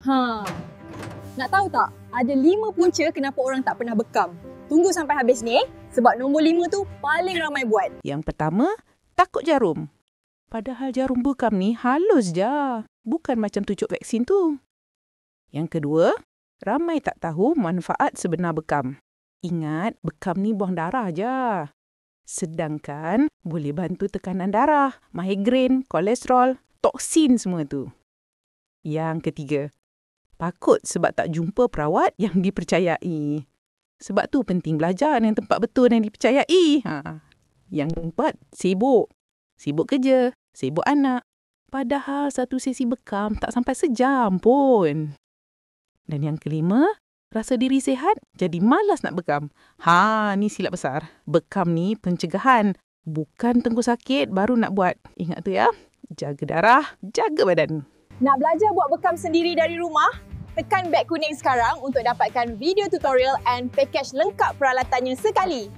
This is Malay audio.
Ha. Nak tahu tak? Ada 5 punca kenapa orang tak pernah bekam. Tunggu sampai habis ni sebab nombor 5 tu paling ramai buat. Yang pertama, takut jarum. Padahal jarum bekam ni halus je. Bukan macam tujuk vaksin tu. Yang kedua, ramai tak tahu manfaat sebenar bekam. Ingat, bekam ni buang darah je. Sedangkan boleh bantu tekanan darah, migrain, kolesterol, toksin semua tu. Yang ketiga, takut sebab tak jumpa perawat yang dipercayai. Sebab tu penting belajar dengan tempat betul yang dipercayai. Yang keempat, sibuk. Sibuk kerja, sibuk anak. Padahal satu sesi bekam tak sampai sejam pun. Dan yang kelima, rasa diri sihat jadi malas nak bekam. Ni silap besar. Bekam ni pencegahan. Bukan tunggu sakit baru nak buat. Ingat tu ya. Jaga darah, jaga badan. Nak belajar buat bekam sendiri dari rumah? Tekan beg kuning sekarang untuk dapatkan video tutorial and package lengkap peralatannya sekali.